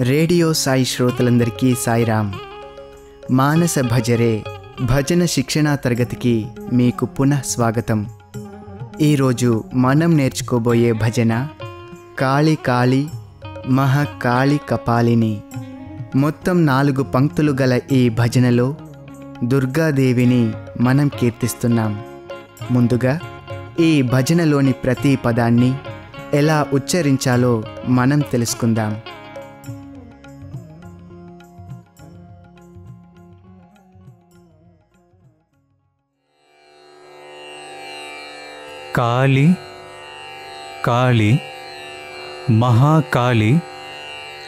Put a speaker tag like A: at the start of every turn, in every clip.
A: Radio Sai శ్రోతలందరికీ సాయిరామ్. మానస భజరే భజన శిక్షణా తరగతికి మీకు పునః స్వాగతం. ఈరోజు మనం నేర్చుకోబోయే భజన కాళి కాళి మహాకాళి కపాలిని. మొత్తం 4 పంక్తులు గల ఈ భజనలో దుర్గాదేవిని మనం కీర్తిస్తున్నాం. ముందుగా ఈ భజనలోని ప్రతి పదాన్ని ఎలా ఉచ్చరించాలో మనం తెలుసుకుందాం.
B: కాళి కాళి మహాకాళి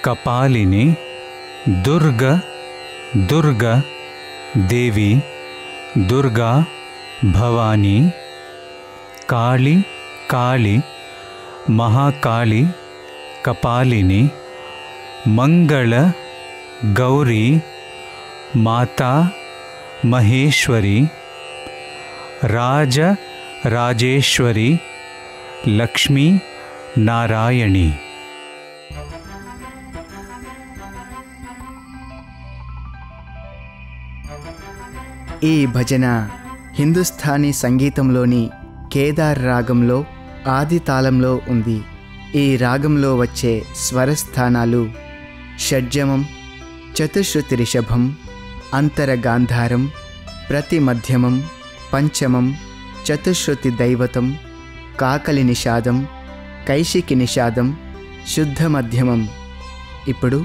B: కపాలిని దుర్గ దుర్గ దేవి దుర్గా భవాని. కాళి కాళి మహాకాళి కపాలిని మంగళ గౌరీ మాతా మహేశ్వరి రాజ రాజేశ్వరి లక్ష్మీ నారాయణి.
A: ఈ భజన హిందుస్థానీ సంగీతంలోని కేదార్ రాగంలో ఆది తాళంలో ఉంది. ఈ రాగంలో వచ్చే స్వరస్థానాలు షడ్జమం, చతుశ్రుతి రిషభం, అంతర గాంధారం, ప్రతి మధ్యమం, పంచమం, చతుశ్రుతి దైవతం, కాకలి నిషాదం, కైశికి నిషాదం, శుద్ధ మధ్యమం. ఇప్పుడు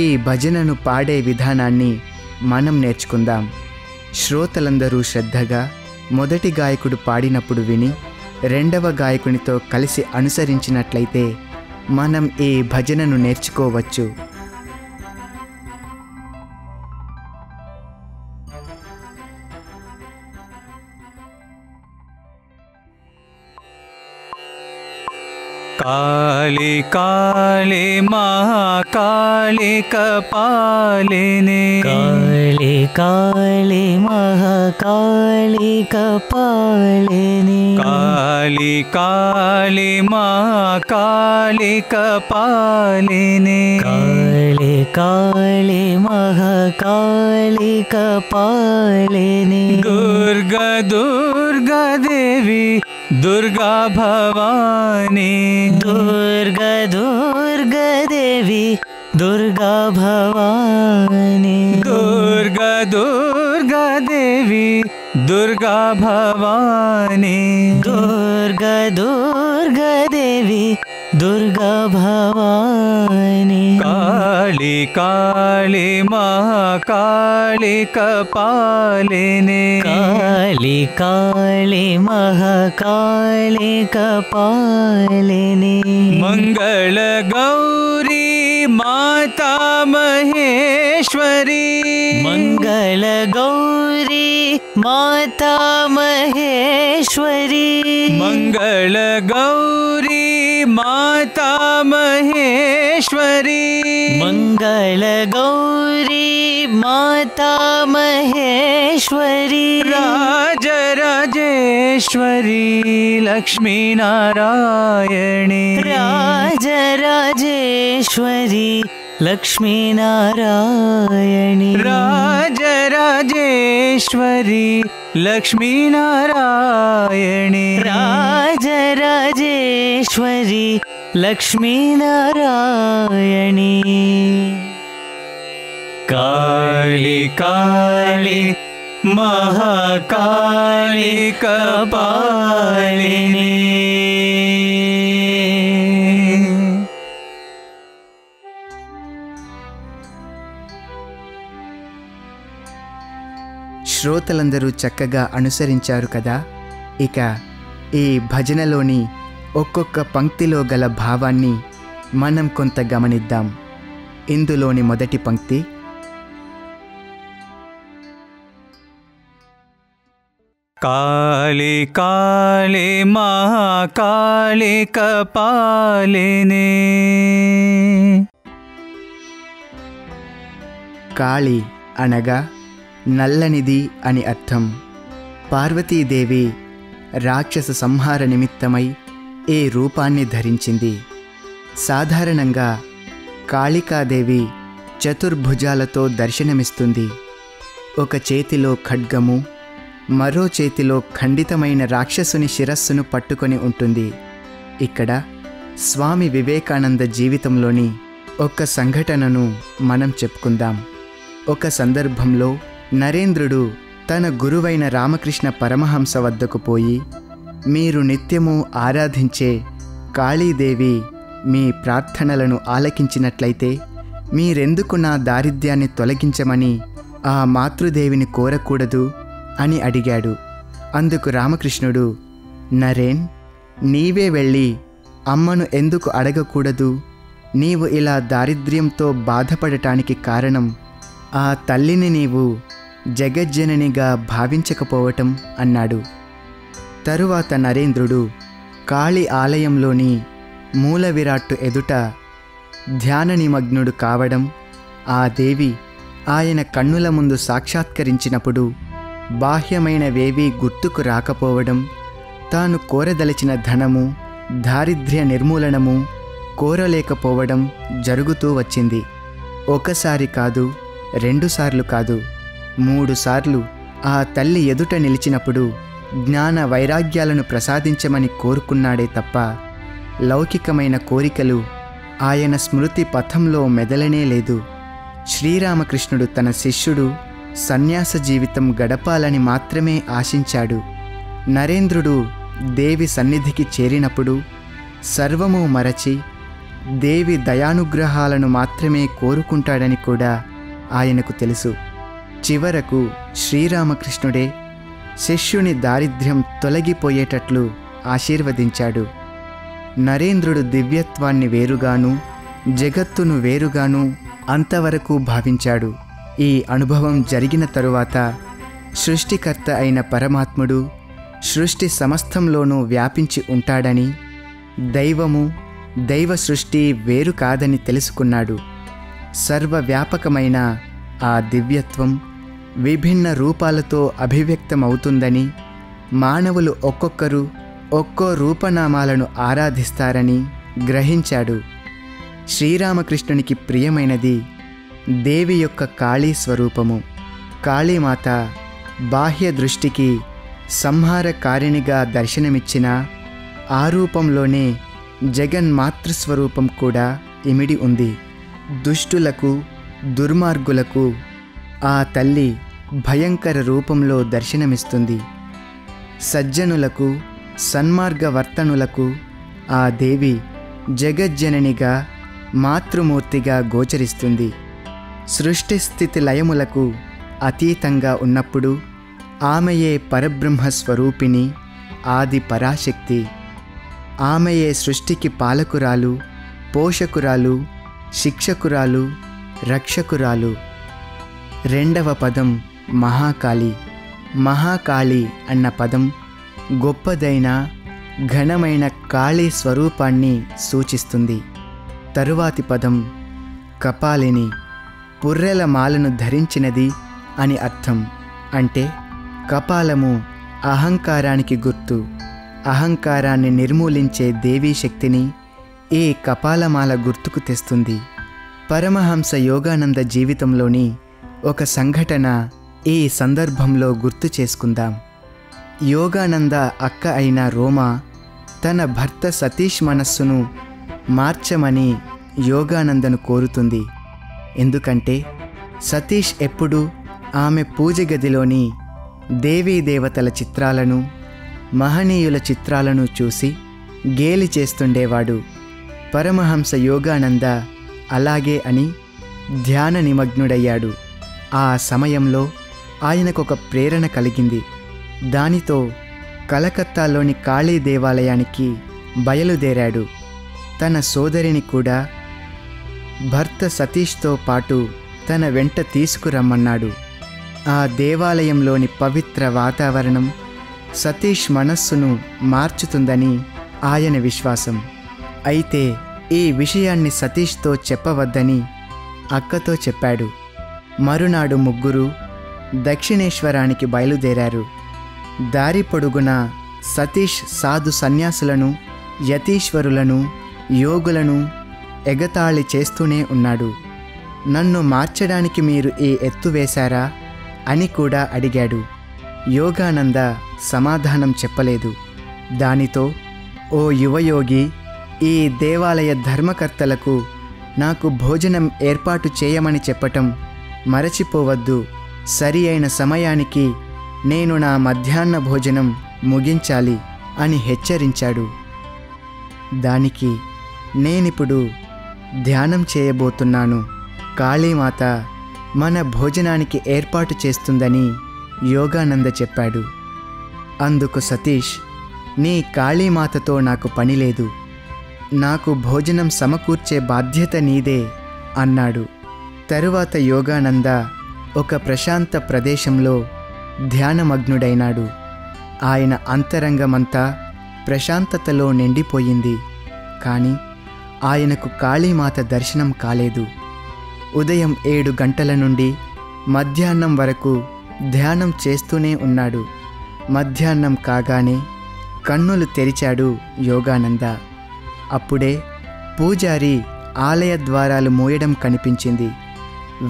A: ఈ భజనను పాడే విధానాన్ని మనం నేర్చుకుందాం. శ్రోతలందరూ శ్రద్ధగా మొదటి గాయకుడు పాడినప్పుడు విని రెండవ గాయకునితో కలిసి అనుసరించినట్లయితే మనం ఈ భజనను నేర్చుకోవచ్చు.
B: కాళి కాళి మహాకాళి కపాలిని
C: కాళి కాళి మహాకాళి కపాలిని
B: కాళి కాళి మహాకాళి కపాలిని
C: కాళి కాళి మహాకాళి కపాలిని
B: దుర్గా దుర్గా దేవి దుర్గా భవాని
C: దుర్గా దుర్గా దేవి దుర్గా భవాని
B: దుర్గా దుర్గా దేవి దుర్గా భవాని
C: దుర్గా దుర్గా దేవి దుర్గా భవాని
B: కాళి కాళి మహాకాళి కపాలిని
C: కాళి కాళి మహాకాళి కపాలిని
B: మంగళ గౌరీ మాతా మహేశ్వరి
C: మంగళ గౌరీ మాతా మహేశ్వరి
B: మంగళ గౌరీ మాతా మహేశ్వరి
C: మంగళ గౌరీ మాతా మహేశ్వరి
B: రాజ రాజేశ్వరి లక్ష్మీ నారాయణి
C: రాజ రాజేశ్వరి లక్ష్మీ నారాయణి
B: రాజ రాజేశ్వరి లక్ష్మీ నారాయణి
C: రాజ రాజేశ్వరి లక్ష్మీ నారాయణి
B: కాళి కాళి మహాకాళి కపాలిని.
A: శ్రోతలందరూ చక్కగా అనుసరించారు కదా. ఇక ఈ భజనలోని ఒక్కొక్క పంక్తిలో గల భావాన్ని మనం కొంత గమనిద్దాం. ఇందులోని మొదటి పంక్తి
B: కాళి కాళి మహాకాళి కపాలిని.
A: కాళి అనగా నల్లనిది అని అర్థం. పార్వతీదేవి రాక్షస సంహార నిమిత్తమై ఈ రూపాన్ని ధరించింది. సాధారణంగా కాళికాదేవి చతుర్భుజాలతో దర్శనమిస్తుంది. ఒక చేతిలో ఖడ్గము, మరో చేతిలో ఖండితమైన రాక్షసుని శిరస్సును పట్టుకొని ఉంటుంది. ఇక్కడ స్వామి వివేకానంద జీవితంలోని ఒక సంఘటనను మనం చెప్పుకుందాం. ఒక సందర్భంలో నరేంద్రుడు తన గురువైన రామకృష్ణ పరమహంస వద్దకు పోయి, మీరు నిత్యము ఆరాధించే కాళీదేవి మీ ప్రార్థనలను ఆలకించినట్లయితే మీరెందుకు నా దారిద్ర్యాన్ని తొలగించమని ఆ మాతృదేవిని కోరకూడదు అని అడిగాడు. అందుకు రామకృష్ణుడు, నరేన్, నీవే వెళ్ళి అమ్మను ఎందుకు అడగకూడదు? నీవు ఇలా దారిద్ర్యంతో బాధపడటానికి కారణం ఆ తల్లిని నీవు జగజ్జననిగా భావించకపోవటం అన్నాడు. తరువాత నరేంద్రుడు కాళీ ఆలయంలోని మూల విరాట్టు ఎదుట ధ్యాన నిమగ్నుడు కావడం, ఆ దేవి ఆయన కన్నుల ముందు సాక్షాత్కరించినప్పుడు బాహ్యమైనవేవీ గుర్తుకు రాకపోవడం, తాను కోరదలిచిన ధనము, దారిద్ర్య నిర్మూలనము కోరలేకపోవడం జరుగుతూ వచ్చింది. ఒకసారి కాదు, 2 సార్లు కాదు, 3 సార్లు ఆ తల్లి ఎదుట నిలిచినప్పుడు జ్ఞాన వైరాగ్యాలను ప్రసాదించమని కోరుకున్నాడే తప్ప లౌకికమైన కోరికలు ఆయన స్మృతి పథంలో మెదలనే లేదు. శ్రీరామకృష్ణుడు తన శిష్యుడు సన్యాస జీవితం గడపాలని మాత్రమే ఆశించాడు. నరేంద్రుడు దేవి సన్నిధికి చేరినప్పుడు సర్వము మరచి దేవి దయానుగ్రహాలను మాత్రమే కోరుకుంటాడని కూడా ఆయనకు తెలుసు. చివరకు శ్రీరామకృష్ణుడే శిష్యుని దారిద్ర్యం తొలగిపోయేటట్లు ఆశీర్వదించాడు. నరేంద్రుడు దివ్యత్వాన్ని వేరుగాను, జగత్తును వేరుగాను అంతవరకు భావించాడు. ఈ అనుభవం జరిగిన తరువాత సృష్టికర్త అయిన పరమాత్ముడు సృష్టి సమస్తంలోనూ వ్యాపించి ఉంటాడని, దైవము, దైవ సృష్టి వేరు కాదని తెలుసుకున్నాడు. సర్వవ్యాపకమైన ఆ దివ్యత్వం విభిన్న రూపాలతో అభివ్యక్తమవుతుందని, మానవులు ఒక్కొక్కరు ఒక్కో రూపనామాలను ఆరాధిస్తారని గ్రహించాడు. శ్రీరామకృష్ణునికి ప్రియమైనది దేవి యొక్క కాళీ స్వరూపము. కాళీమాత బాహ్య దృష్టికి సంహారకారిణిగా దర్శనమిచ్చిన ఆ రూపంలోనే జగన్మాతృస్వరూపం కూడా ఇమిడి ఉంది. దుష్టులకు, దుర్మార్గులకు ఆ తల్లి భయంకర రూపంలో దర్శనమిస్తుంది. సజ్జనులకు, సన్మార్గవర్తనులకు ఆ దేవి జగజ్జననిగా, మాతృమూర్తిగా గోచరిస్తుంది. సృష్టి స్థితి లయములకు అతీతంగా ఉన్నప్పుడు ఆమెయే పరబ్రహ్మస్వరూపిణి, ఆది పరాశక్తి. ఆమెయే సృష్టికి పాలకురాలు, పోషకురాలు, శిక్షకురాలు, రక్షకురాలు. 2వ పదం మహాకాళి. మహాకాళి అన్న పదం గొప్పదైన, ఘనమైన కాళీ స్వరూపాన్ని సూచిస్తుంది. తరువాతి పదం కపాలిని, పుర్రెల మాలను ధరించినది అని అర్థం. అంటే కపాలము అహంకారానికి గుర్తు. అహంకారాన్ని నిర్మూలించే దేవీ శక్తిని ఈ కపాలమాల గుర్తుకు తెస్తుంది. పరమహంస యోగానంద జీవితంలోని ఒక సంఘటన ఈ సందర్భంలో గుర్తు చేసుకుందాం. యోగానంద అక్క అయిన రోమా తన భర్త సతీష్ మనస్సును మార్చమని యోగానందను కోరుతుంది. ఎందుకంటే సతీష్ ఎప్పుడూ ఆమె పూజ గదిలోని దేవీ దేవతల చిత్రాలను, మహనీయుల చిత్రాలను చూసి గేలి చేస్తుండేవాడు. పరమహంస యోగానంద అలాగే అని ధ్యాన నిమగ్నుడయ్యాడు. ఆ సమయంలో ఆయనకొక ప్రేరణ కలిగింది. దానితో కలకత్తాలోని కాళీ దేవాలయానికి బయలుదేరాడు. తన సోదరిని కూడా భర్త సతీష్తో పాటు తన వెంట తీసుకురమ్మన్నాడు. ఆ దేవాలయంలోని పవిత్ర వాతావరణం సతీష్ మనస్సును మార్చుతుందని ఆయన విశ్వాసం. అయితే ఈ విషయాన్ని సతీష్తో చెప్పవద్దని అక్కతో చెప్పాడు. మరునాడు ముగ్గురు దక్షిణేశ్వరానికి బయలుదేరారు. దారి పొడుగున సతీష్ సాధు సన్యాసులను, యతీశ్వరులను, యోగులను, ఎగతాళి చేస్తూనే ఉన్నాడు. నన్ను మార్చడానికి మీరు ఈ ఎత్తు వేశారా అని కూడా అడిగాడు. యోగానంద సమాధానం చెప్పలేదు. దానితో, ఓ యువయోగి, ఈ దేవాలయ ధర్మకర్తలకు నాకు భోజనం ఏర్పాటు చేయమని చెప్పటం మరచిపోవద్దు. సరి అయిన సమయానికి నేను నా మధ్యాహ్న భోజనం ముగించాలి అని హెచ్చరించాడు. దానికి, నేనిప్పుడు ధ్యానం చేయబోతున్నాను, కాళీమాత మన భోజనానికి ఏర్పాటు చేస్తుందని యోగానంద చెప్పాడు. అందుకు సతీష్, నీ కాళీమాతతో నాకు పని లేదు, నాకు భోజనం సమకూర్చే బాధ్యత నీదే అన్నాడు. తరువాత యోగానంద ఒక ప్రశాంత ప్రదేశంలో ధ్యానమగ్నుడైనాడు. ఆయన అంతరంగమంతా ప్రశాంతతలో నిండిపోయింది. కానీ ఆయనకు కాళీమాత దర్శనం కాలేదు. ఉదయం 7 గంటల నుండి మధ్యాహ్నం వరకు ధ్యానం చేస్తూనే ఉన్నాడు. మధ్యాహ్నం కాగానే కన్నులు తెరిచాడు యోగానంద. అప్పుడే పూజారి ఆలయ ద్వారాలు మూయడం కనిపించింది.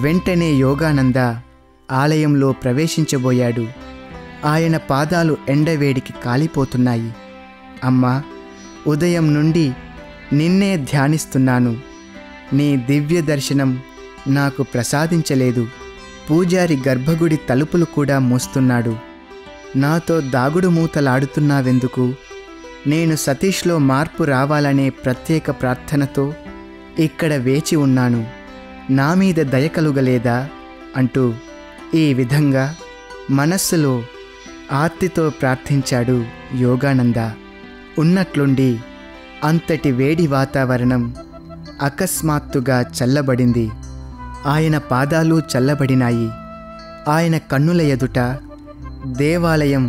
A: వెంటనే యోగానంద ఆలయంలో ప్రవేశించబోయాడు. ఆయన పాదాలు ఎండవేడికి కాలిపోతున్నాయి. అమ్మా, ఉదయం నుండి నిన్నే ధ్యానిస్తున్నాను, నీ దివ్య దర్శనం నాకు ప్రసాదించలేదు. పూజారి గర్భగుడి తలుపులు కూడా మూస్తున్నాడు. నాతో దాగుడు మూతలాడుతున్నావెందుకు? నేను సతీష్లో మార్పు రావాలనే ప్రత్యేక ప్రార్థనతో ఇక్కడ వేచి ఉన్నాను, నా మీద దయ కలుగలేదా అంటూ ఈ విధంగా మనస్సులో ఆర్తితో ప్రార్థించాడు యోగానంద. ఉన్నట్లుండి అంతటి వేడి వాతావరణం అకస్మాత్తుగా చల్లబడింది. ఆయన పాదాలు చల్లబడినాయి. ఆయన కన్నుల ఎదుట దేవాలయం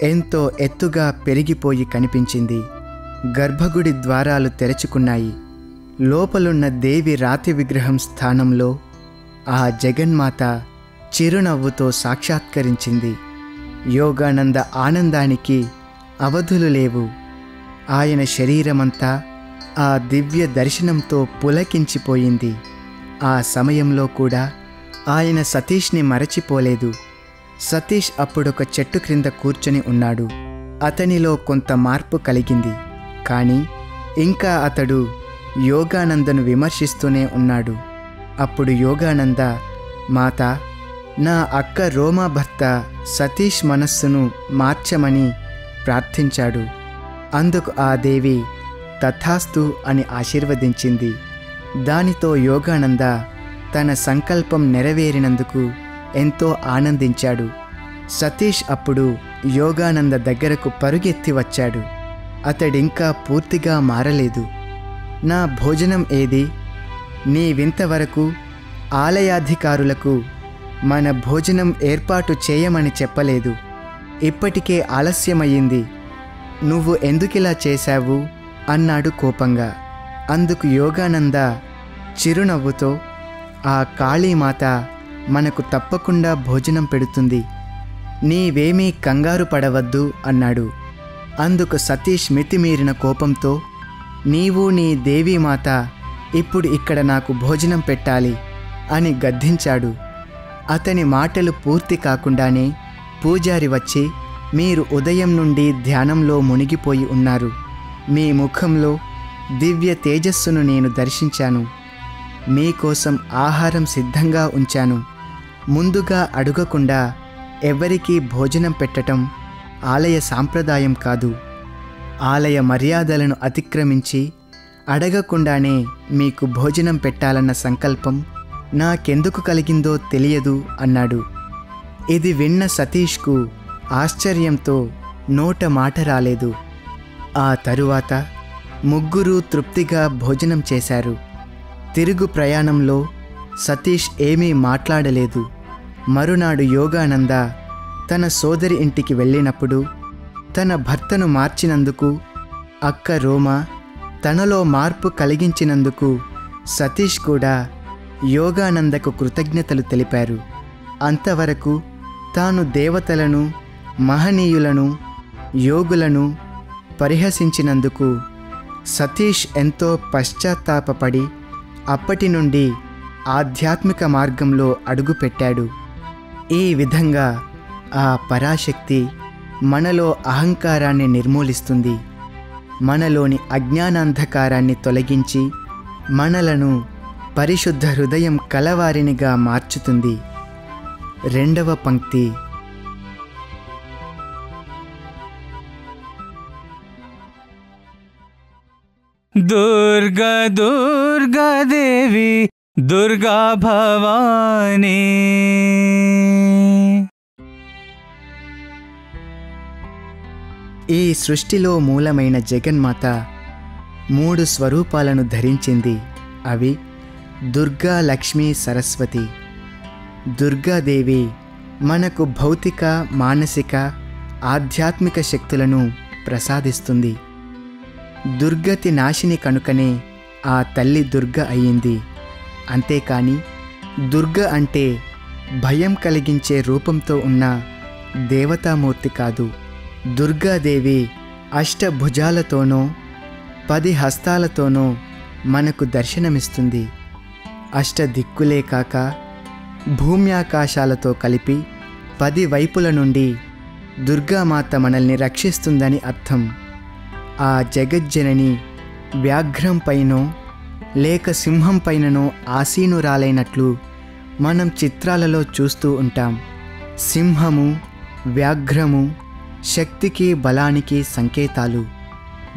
A: ఎంతో ఎత్తుగా పెరిగిపోయి కనిపించింది. గర్భగుడి ద్వారాలు తెరుచుకున్నాయి. లోపలున్న దేవి రాతి విగ్రహం స్థానంలో ఆ జగన్మాత చిరునవ్వుతో సాక్షాత్కరించింది. యోగానంద ఆనందానికి అవధులు లేవు. ఆయన శరీరమంతా ఆ దివ్య దర్శనంతో పులకించిపోయింది. ఆ సమయంలో కూడా ఆయన సతీష్ని మరచిపోలేదు. సతీష్ అప్పుడొక చెట్టు క్రింద కూర్చొని ఉన్నాడు. అతనిలో కొంత మార్పు కలిగింది. కానీ ఇంకా అతడు యోగానందను విమర్శిస్తూనే ఉన్నాడు. అప్పుడు యోగానంద, మాత, నా అక్క రోమా భర్త సతీష్ మనస్సును మార్చమని ప్రార్థించాడు. అందుకు ఆ దేవి తథాస్తు అని ఆశీర్వదించింది. దానితో యోగానంద తన సంకల్పం నెరవేరినందుకు ఎంతో ఆనందించాడు. సతీష్ అప్పుడు యోగానంద దగ్గరకు పరుగెత్తి వచ్చాడు. అతడింకా పూర్తిగా మారలేదు. నా భోజనం ఏది? నీవింతవరకు ఆలయాధికారులకు మన భోజనం ఏర్పాటు చేయమని చెప్పలేదు. ఇప్పటికే ఆలస్యమయ్యింది. నువ్వు ఎందుకిలా చేశావు అన్నాడు కోపంగా. అందుకు యోగానంద చిరునవ్వుతో, ఆ కాళీమాత మనకు తప్పకుండా భోజనం పెడుతుంది, నీవేమీ కంగారు పడవద్దు అన్నాడు. అందుకు సతీష్ మితిమీరిన కోపంతో, నీవు నీ దేవీమాత ఇప్పుడు ఇక్కడ నాకు భోజనం పెట్టాలి అని గద్దించాడు. అతని మాటలు పూర్తి కాకుండానే పూజారి వచ్చి, మీరు ఉదయం నుండి ధ్యానంలో మునిగిపోయి ఉన్నారు, మీ ముఖంలో దివ్య తేజస్సును నేను దర్శించాను, మీకోసం ఆహారం సిద్ధంగా ఉంచాను, ముందుగా అడగకుండా ఎవరికీ భోజనం పెట్టటం ఆలయ సాంప్రదాయం కాదు, ఆలయ మర్యాదలను అతిక్రమించి అడగకుండానే మీకు భోజనం పెట్టాలన్న సంకల్పం నాకెందుకు కలిగిందో తెలియదు అన్నాడు. ఇది విన్న సతీష్కు ఆశ్చర్యంతో నోట మాట రాలేదు. ఆ తరువాత ముగ్గురు తృప్తిగా భోజనం చేశారు. తిరుగు ప్రయాణంలో సతీష్ ఏమీ మాట్లాడలేదు. మరునాడు యోగానంద తన సోదరి ఇంటికి వెళ్ళినప్పుడు తన భర్తను మార్చినందుకు, అక్క రోమా తనలో మార్పు కలిగించినందుకు సతీష్ కూడా యోగానందకు కృతజ్ఞతలు తెలిపారు. అంతవరకు తాను దేవతలను, మహనీయులను, యోగులను పరిహసించినందుకు సతీష్ ఎంతో పశ్చాత్తాపపడి అప్పటి నుండి ఆధ్యాత్మిక మార్గంలో అడుగుపెట్టాడు. ఈ విధంగా ఆ పరాశక్తి మనలో అహంకారాన్ని నిర్మూలిస్తుంది, మనలోని అజ్ఞానాంధకారాన్ని తొలగించి మనలను పరిశుద్ధ హృదయం కలవారినిగా మార్చుతుంది. 2వ పంక్తి.
B: దుర్గా దుర్గా దేవి దుర్గా భవానీ.
A: ఈ సృష్టిలో మూలమైన జగన్మాత 3 స్వరూపాలను ధరించింది. అవి దుర్గా, లక్ష్మీ, సరస్వతి. దుర్గాదేవి మనకు భౌతిక, మానసిక, ఆధ్యాత్మిక శక్తులను ప్రసాదిస్తుంది. దుర్గతి నాశిని కనుకనే ఆ తల్లి దుర్గ అయ్యింది. అంతేకాని దుర్గ అంటే భయం కలిగించే రూపంతో ఉన్న దేవతామూర్తి కాదు. దుర్గాదేవి అష్టభుజాలతోనో 10 హస్తాలతోనో మనకు దర్శనమిస్తుంది. అష్టదిక్కులే కాక భూమ్యాకాశాలతో కలిపి 10 వైపుల నుండి దుర్గామాత మనల్ని రక్షిస్తుందని అర్థం. ఆ జగజ్జనని వ్యాఘ్రం పైనో లేక సింహం పైననో ఆసీనురాలైనట్లు మనం చిత్రాలలో చూస్తూ ఉంటాం. సింహము, వ్యాఘ్రము శక్తికి, బలానికి సంకేతాలు.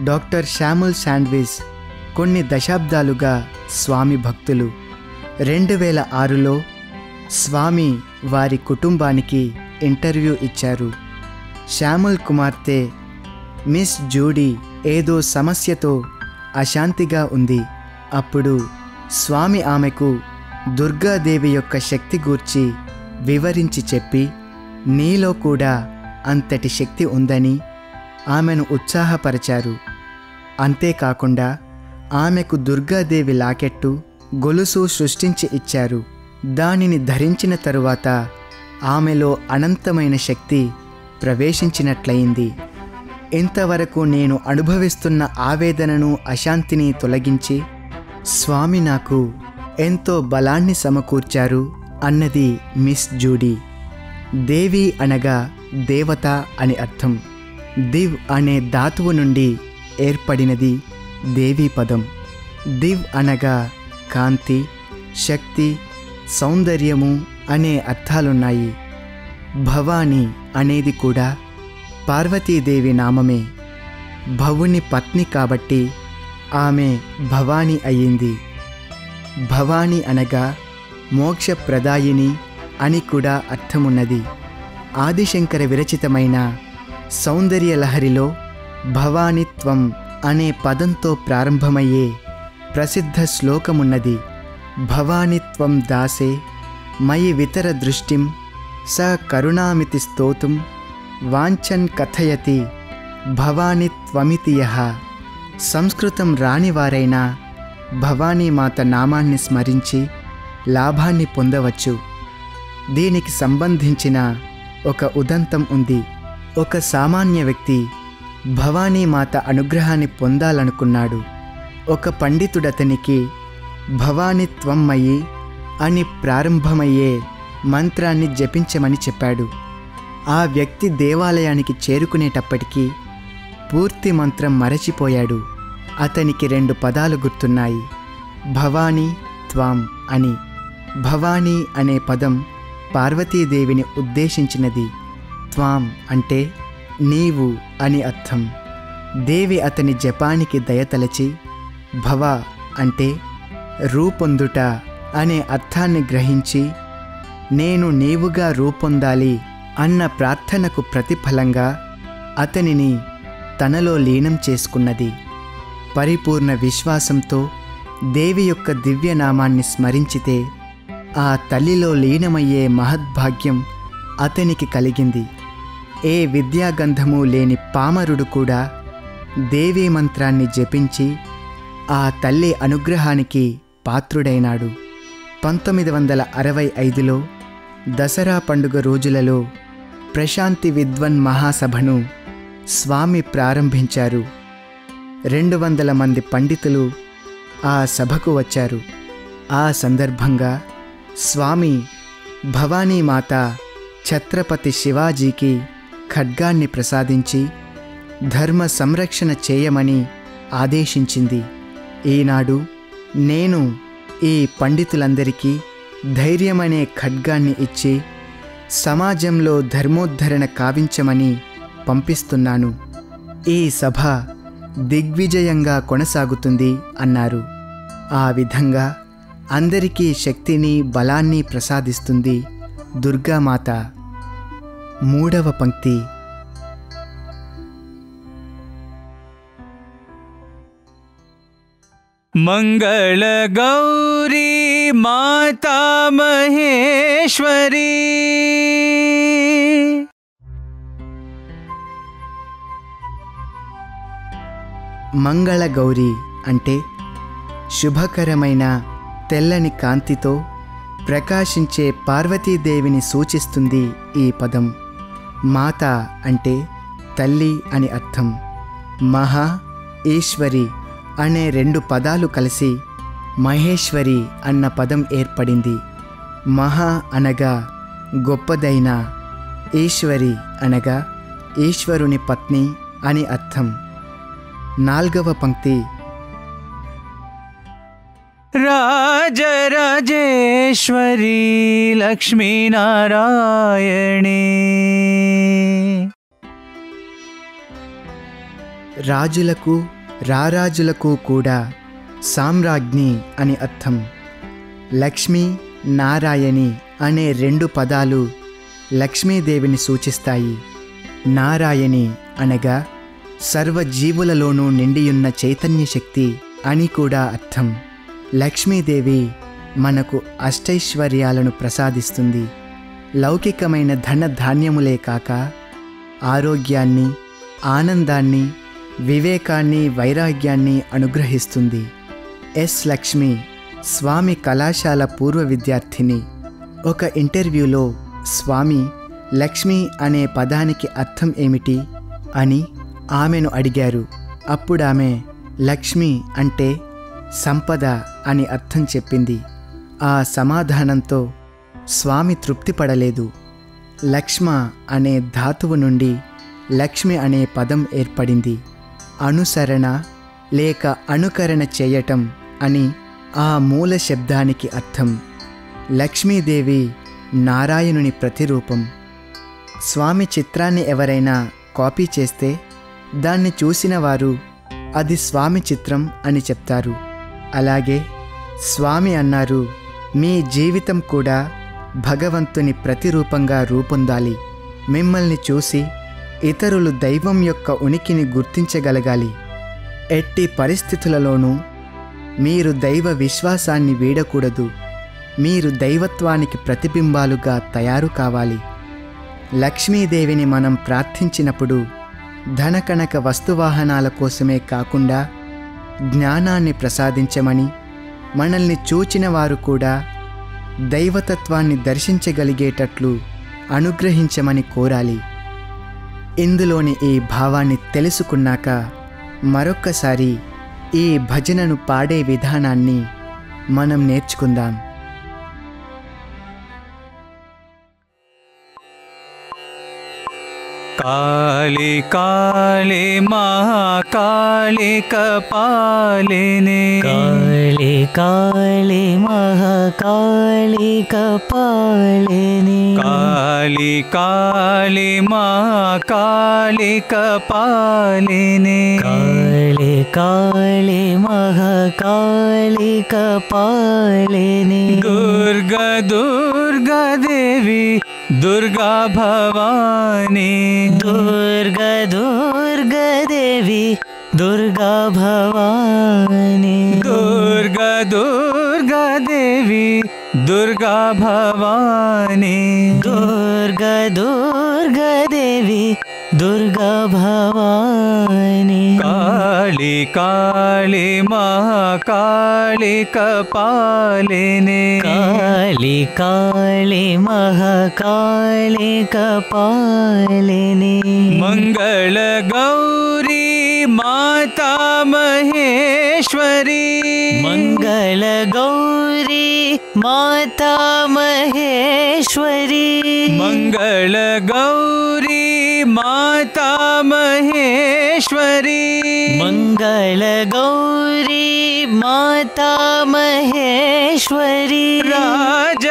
A: డాక్టర్ శామ్యూల్ శాండ్విచ్ కొన్ని దశాబ్దాలుగా స్వామి భక్తులు. 2006లో స్వామి వారి కుటుంబానికి ఇంటర్వ్యూ ఇచ్చారు. శామ్యూల్ కుమార్తె మిస్ జూడీ ఏదో సమస్యతో అశాంతిగా ఉంది. అప్పుడు స్వామి ఆమెకు దుర్గాదేవి యొక్క శక్తి గూర్చి వివరించి చెప్పి, నీలో కూడా అంతటి శక్తి ఉందని ఆమెను ఉత్సాహపరిచారు. అంతేకాకుండా ఆమెకు దుర్గాదేవి లాకెట్టు, గొలుసు సృష్టించి ఇచ్చారు. దానిని ధరించిన తరువాత ఆమెలో అనంతమైన శక్తి ప్రవేశించినట్లయింది. ఇంతవరకు నేను అనుభవిస్తున్న ఆవేదనను, అశాంతిని తొలగించి స్వామి నాకు ఎంతో బలాన్ని సమకూర్చారు అన్నది మిస్ జూడీ. దేవి అనగా దేవత అని అర్థం. దివ్ అనే ధాతువు నుండి ఏర్పడినది దేవీ పదం. దివ్ అనగా కాంతి, శక్తి, సౌందర్యము అనే అర్థాలున్నాయి. భవాని అనేది కూడా పార్వతీదేవి నామమే. భవుని పత్ని కాబట్టి ఆమె భవాని అయ్యింది. భవాని అనగా మోక్షప్రదాయిని అని కూడా అర్థమున్నది. ఆదిశంకర విరచితమైన సౌందర్యలహరిలో భవానిత్వం అనే పదంతో ప్రారంభమయ్యే ప్రసిద్ధ శ్లోకమున్నది. భవానిత్వం దాసే మయి వితర దృష్టిం స కరుణామితి స్తోతుం వాంఛన్ కథయతి భవానిత్వమితి యః. సంస్కృతం రానివారైనా భవానీమాత నామాన్ని స్మరించి లాభాన్ని పొందవచ్చు. దీనికి సంబంధించిన ఒక ఉదంతం ఉంది. ఒక సామాన్య వ్యక్తి భవానీమాత అనుగ్రహాన్ని పొందాలనుకున్నాడు. ఒక పండితుడతనికి భవానిత్వమయి అని ప్రారంభమయ్యే మంత్రాన్ని జపించమని చెప్పాడు. ఆ వ్యక్తి దేవాలయానికి చేరుకునేటప్పటికీ పూర్తి మంత్రం మరచిపోయాడు. అతనికి 2 పదాలు గుర్తున్నాయి, భవానీ, త్వాం అని. భవానీ అనే పదం పార్వతీదేవిని ఉద్దేశించినది. త్వాం అంటే నీవు అని అర్థం. దేవి అతని జపానికి దయతలచి భవ అంటే రూపొందుట అనే అర్థాన్ని గ్రహించి నేను నీవుగా రూపొందాలి అన్న ప్రార్థనకు ప్రతిఫలంగా అతనిని తనలో లీనం చేసుకున్నది. పరిపూర్ణ విశ్వాసంతో దేవి యొక్క దివ్యనామాన్ని స్మరించితే ఆ తల్లిలో లీనమయ్యే మహద్భాగ్యం అతనికి కలిగింది. ఏ విద్యాగంధము లేని పామరుడు కూడా దేవీ మంత్రాన్ని జపించి ఆ తల్లి అనుగ్రహానికి పాత్రుడైనాడు. 1965లో దసరా పండుగ రోజులలో ప్రశాంతి విద్వన్ మహాసభను స్వామి ప్రారంభించారు. 200 మంది పండితులు ఆ సభకు వచ్చారు. ఆ సందర్భంగా స్వామి భవానీమాత ఛత్రపతి శివాజీకి ఖడ్గాన్ని ప్రసాదించి ధర్మ సంరక్షణ చేయమని ఆదేశించింది. ఈనాడు నేను ఈ పండితులందరికీ ధైర్యమనే ఖడ్గాన్ని ఇచ్చి సమాజంలో ధర్మోద్ధరణ కావించమని పంపిస్తున్నాను. ఈ సభ దిగ్విజయంగా కొనసాగుతుంది అన్నారు. ఆ విధంగా అందరికీ శక్తిని బలాన్ని ప్రసాదిస్తుంది దుర్గామాత. 3వ పంక్తి.
B: మంగళ గౌరీ మాతా మహేశ్వరీ
A: మంగళగౌరి అంటే శుభకరమైన తెల్లని కాంతితో ప్రకాశించే పార్వతీదేవిని సూచిస్తుంది ఈ పదం. మాత అంటే తల్లి అని అర్థం. మహా, ఈశ్వరి అనే 2 పదాలు కలిసి మహేశ్వరి అన్న పదం ఏర్పడింది. మహా అనగా గొప్పదైన, ఈశ్వరి అనగా ఈశ్వరుని పత్ని అని అర్థం. 4వ పంక్తి.
C: రాజరాజేశ్వరి లక్ష్మీనారాయణి.
A: రాజులకు రారాజులకు కూడా సామ్రాజ్ఞి అని అర్థం. లక్ష్మీ నారాయణి అనే 2 పదాలు లక్ష్మీదేవిని సూచిస్తాయి. నారాయణి అనగా సర్వజీవులలోనూ నిండియున్న చైతన్య శక్తి అని కూడా అర్థం. లక్ష్మీదేవి మనకు అష్టైశ్వర్యాలను ప్రసాదిస్తుంది. లౌకికమైన ధన ధాన్యములే కాక ఆరోగ్యాన్ని, ఆనందాన్ని, వివేకాన్ని, వైరాగ్యాన్ని అనుగ్రహిస్తుంది. ఎస్ లక్ష్మి స్వామి కళాశాల పూర్వ విద్యార్థిని. ఒక ఇంటర్వ్యూలో స్వామి లక్ష్మి అనే పదానికి అర్థం ఏమిటి అని ఆమెను అడిగారు. అప్పుడామె లక్ష్మి అంటే సంపద అని అర్థం చెప్పింది. ఆ సమాధానంతో స్వామి తృప్తిపడలేదు. లక్ష్మ అనే ధాతువు నుండి లక్ష్మి అనే పదం ఏర్పడింది. అనుసరణ లేక అనుకరణ చేయటం అని ఆ మూల శబ్దానికి అర్థం. లక్ష్మీదేవి నారాయణుని ప్రతిరూపం. స్వామి చిత్రాన్ని ఎవరైనా కాపీ చేస్తే దాన్ని చూసిన వారు అది స్వామి చిత్రం అని చెప్తారు. అలాగే స్వామి అన్నారు, మీ జీవితం కూడా భగవంతుని ప్రతిరూపంగా రూపొందాలి. మిమ్మల్ని చూసి ఇతరులు దైవం యొక్క ఉనికిని గుర్తించగలగాలి. ఎట్టి పరిస్థితులలోనూ మీరు దైవ విశ్వాసాన్ని వీడకూడదు. మీరు దైవత్వానికి ప్రతిబింబాలుగా తయారు కావాలి. లక్ష్మీదేవిని మనం ప్రార్థించినప్పుడు ధనకనక వస్తువాహనాల కోసమే కాకుండా జ్ఞానాన్ని ప్రసాదించమని, మనల్ని చూచిన వారు కూడా దైవతత్వాన్ని దర్శించగలిగేటట్లు అనుగ్రహించమని కోరాలి. ఇందులోని ఈ భావాన్ని తెలుసుకున్నాక మరొక్కసారి ఈ భజనను పాడే విధానాన్ని మనం నేర్చుకుందాం.
B: काली काली महाकाली कपालिनी
C: काली काली महाकाली कपालिनी
B: काली काली महाकाली कपालिनी
C: काली काली महाकाली कपालिनी
B: दुर्गा दुर्गा देवी दुर्गा भवानी
C: दुर्गा दुर्गा देवी दुर्गा भवानी
B: दुर्गा दुर्गा देवी दुर्गा भवानी
C: दुर्गा दुर्गा देवी दुर्गा भवानी
B: काली काली महाकाली कपालिनी
C: काली काली महाकाली कपालिनी
B: मंगल गौरी माता
C: मंगल गौरी माता महेश्वरी
B: मंगल गौरी माता महेश्वरी
C: मंगल गौरी माता महेश्वरी
B: राजराजेश्वरी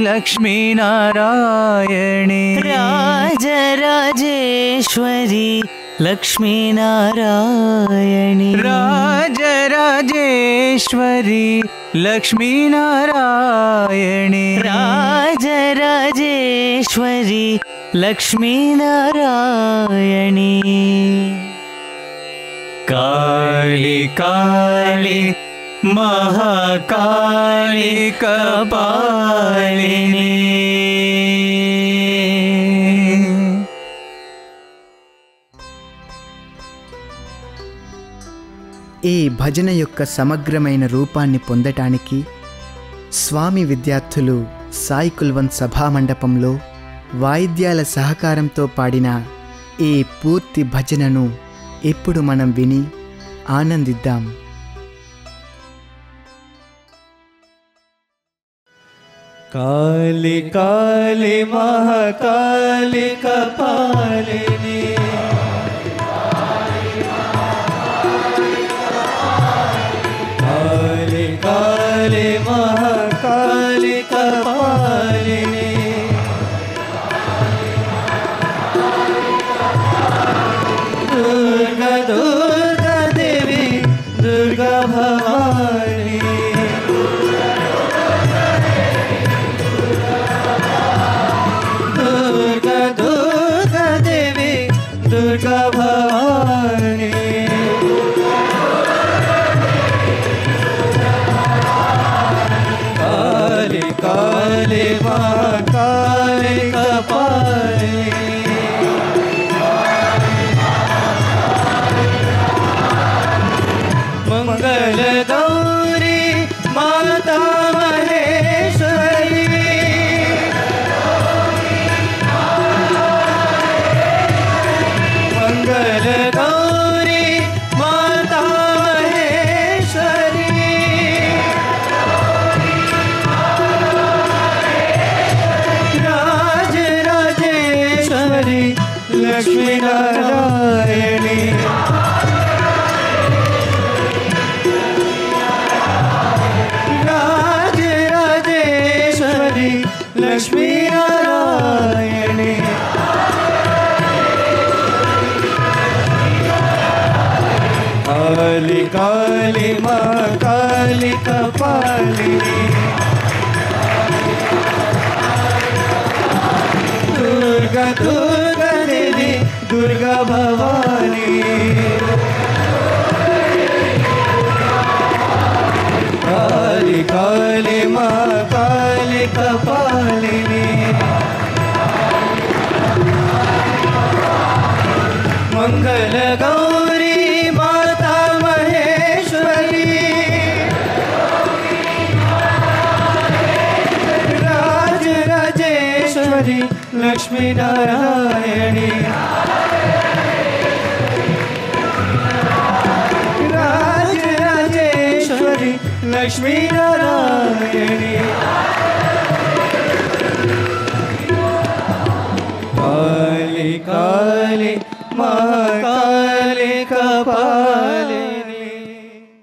B: लक्ष्मी नारायणी
C: राजराजेश्वरी लक्ष्मी नारायणी
B: राजराजेश्वरी लक्ष्मी नारायणी
C: राजराजेश्वरी लक्ष्मी नारायणी
B: काली काली महाकाली कपालिनी
A: ఈ భజన యొక్క సమగ్రమైన రూపాన్ని పొందటానికి స్వామి విద్యార్థులు సాయి కుల్వంత్ సభామండపంలో వాయిద్యాల సహకారంతో పాడిన ఈ పూర్తి భజనను ఇప్పుడు మనం విని ఆనందిద్దాం.
B: काली काली महाकाली कपालिनी काली काली महाकाली कपालिनी दुर्गा दुर्गा देवी दुर्गा भवानी दुर्गा दुर्गा देवी दुर्गा भवानी काली काली महाकाली कपालिनी मंगल गौरी माता महेश्वरी मंगल गौरी माता महेश्वरी राज राजेश्वरी लक्ष्मी नारायणी राज राजेश्वरी लक्ष्मी नारायणी काली काली महाकाली कपालिनी दुर्गा दुर्गा देवी दुर्गा भवानी काली काली महाकाली कपालिनी मंगल गौरी माता महेश्वरी राज राजेश्वरी लक्ष्मी नारायणी राज राजेश्वरी लक्ष्मी नारायणी काली काली महाकाली कपालिनी